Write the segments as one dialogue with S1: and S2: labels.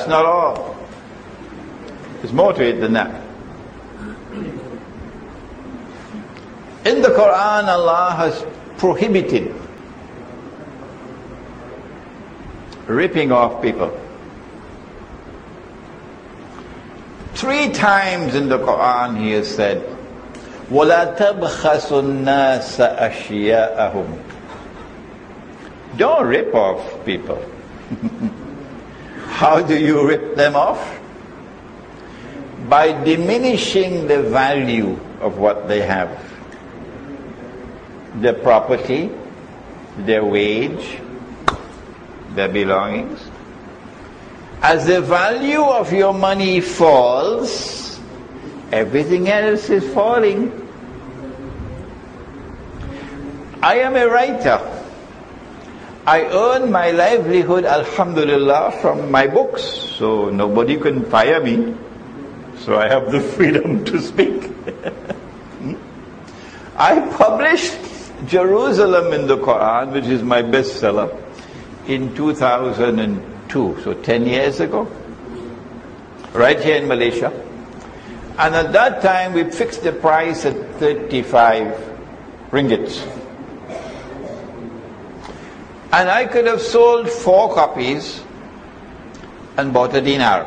S1: that's not all. There's more to it than that. In the Quran, Allah has prohibited ripping off people. 3 times in the Quran He has said, وَلَا تَبْخَسُوا النَّاسَ أَشْيَاءَهُمْ. Don't rip off people. How do you rip them off? By diminishing the value of what they have. Their property, their wage, their belongings. As the value of your money falls, everything else is falling. I am a writer. I earn my livelihood, alhamdulillah, from my books. So nobody can fire me. So I have the freedom to speak. I published Jerusalem in the Quran, which is my bestseller, in 2002, so 10 years ago, right here in Malaysia. And at that time we fixed the price at 35 ringgits. And I could have sold 4 copies and bought a dinar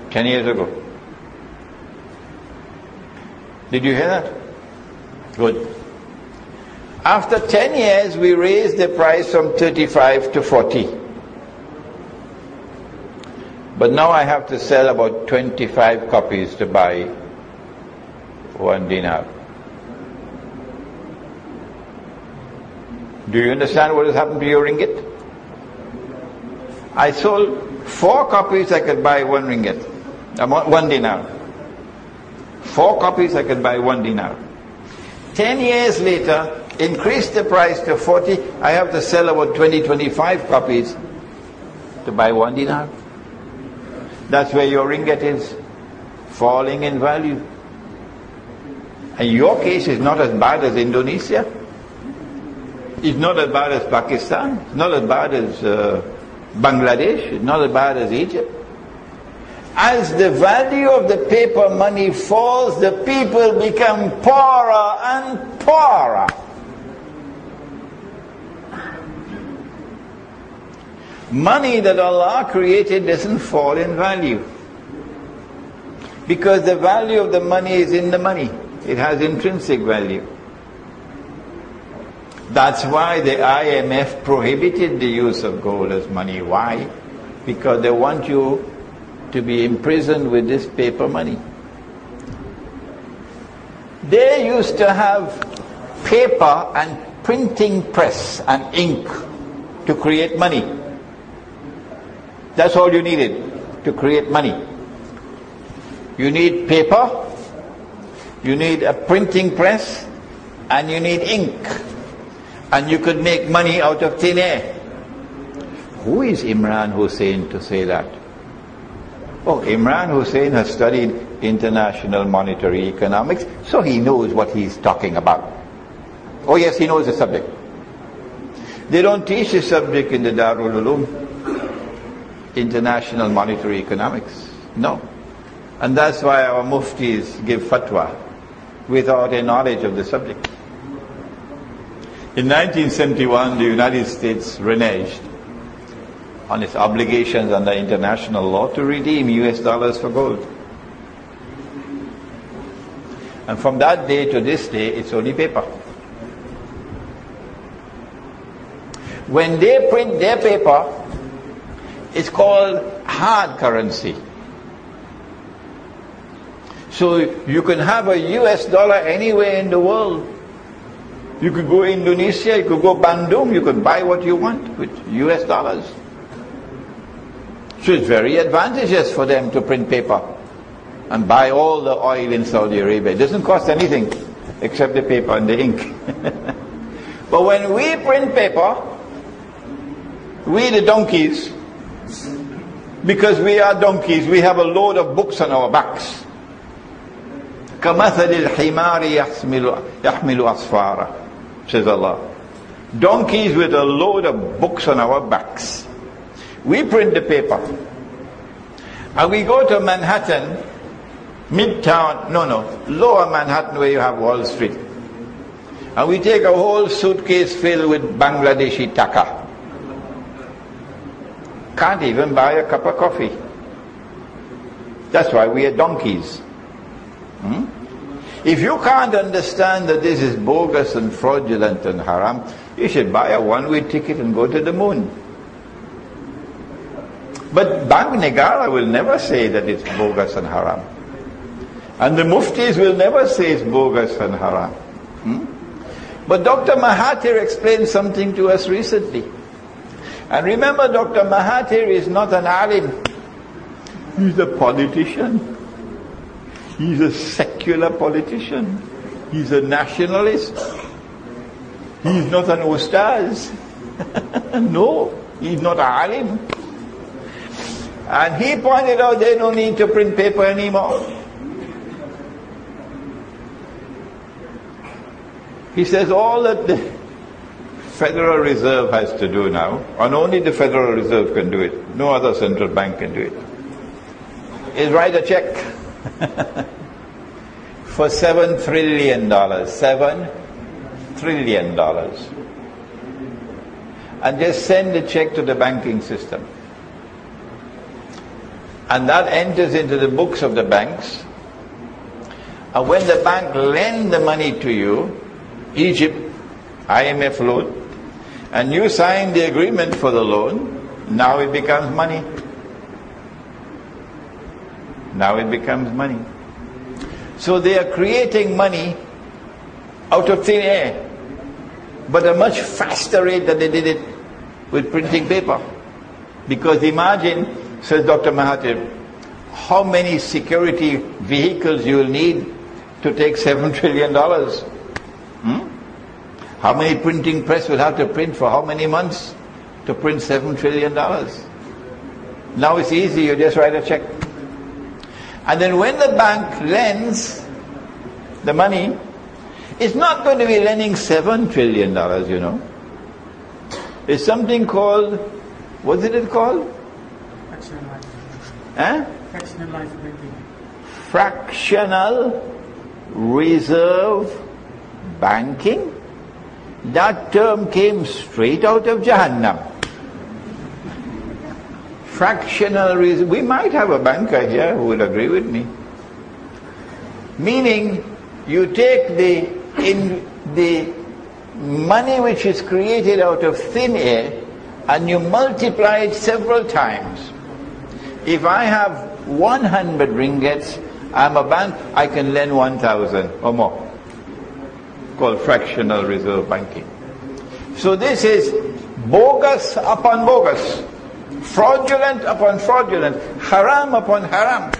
S1: 10 years ago. Did you hear that? Good. After 10 years, we raised the price from 35 to 40. But now I have to sell about 25 copies to buy 1 dinar. Do you understand what has happened to your ringgit? I sold 4 copies, I could buy 1 ringgit. 1 dinar. 4 copies, I could buy 1 dinar. 10 years later, increased the price to 40, I have to sell about 20-25 copies to buy 1 dinar. That's where your ringgit is falling in value. And your case is not as bad as Indonesia. It's not as bad as Pakistan. It's not as bad as Bangladesh. It's not as bad as Egypt. As the value of the paper money falls, the people become poorer and poorer. Money that Allah created doesn't fall in value, because the value of the money is in the money. It has intrinsic value. That's why the IMF prohibited the use of gold as money. Why? Because they want you to be imprisoned with this paper money. They used to have paper and printing press and ink to create money. That's all you needed to create money. You need paper, you need a printing press, and you need ink. And you could make money out of thin air. Who is Imran Hosein to say that? Oh, Imran Hosein has studied international monetary economics, so he knows what he's talking about. Oh yes, he knows the subject. They don't teach the subject in the Darul Uloom, international monetary economics. No. And that's why our muftis give fatwa without a knowledge of the subject. In 1971, the United States reneged on its obligations under international law to redeem US dollars for gold. And from that day to this day, it's only paper. When they print their paper, it's called hard currency. So you can have a US dollar anywhere in the world. You could go Indonesia, you could go Bandung, you could buy what you want with US dollars. So it's very advantageous for them to print paper and buy all the oil in Saudi Arabia. It doesn't cost anything except the paper and the ink. But when we print paper, we the donkeys, because we are donkeys, we have a load of books on our backs. كَمَثَلِ الْحِمَارِ يَحْمِلُ أَصْفَارًا, says Allah. Donkeys with a load of books on our backs. We print the paper. And we go to Manhattan, Midtown, Lower Manhattan where you have Wall Street. And we take a whole suitcase filled with Bangladeshi taka. Can't even buy a cup of coffee. That's why we are donkeys. If you can't understand that this is bogus and fraudulent and haram, you should buy a one-way ticket and go to the moon. But Bank Negara will never say that it's bogus and haram. And the muftis will never say it's bogus and haram. But Dr. Mahathir explained something to us recently. And remember, Dr. Mahathir is not an alim. He's a politician. He's a secular politician. He's a nationalist. He's not an ustaz. No, he's not an alim. And he pointed out they don't need to print paper anymore. He says all that the Federal Reserve has to do now, and only the Federal Reserve can do it, no other central bank can do it, is write a check for $7 trillion. $7 trillion. And just send the check to the banking system. And that enters into the books of the banks. And when the bank lends the money to you, Egypt, IMF loan, and you sign the agreement for the loan, now it becomes money. Now it becomes money. So they are creating money out of thin air, but at a much faster rate than they did it with printing paper. Because imagine, says Dr. Mahathir, how many security vehicles you will need to take $7 trillion. How many printing press will have to print for how many months to print $7 trillion? Now it's easy, you just write a check. And then when the bank lends the money, it's not going to be lending $7 trillion, you know. It's something called, what is it called?
S2: Fractionalized banking.
S1: Fractional reserve banking? That term came straight out of Jahannam. Fractional reserve. We might have a banker here who would agree with me. Meaning, you take the money which is created out of thin air and you multiply it several times. If I have 100 ringgits, I'm a bank, I can lend 1,000 or more. Called fractional reserve banking. So this is bogus upon bogus, fraudulent upon fraudulent, haram upon haram.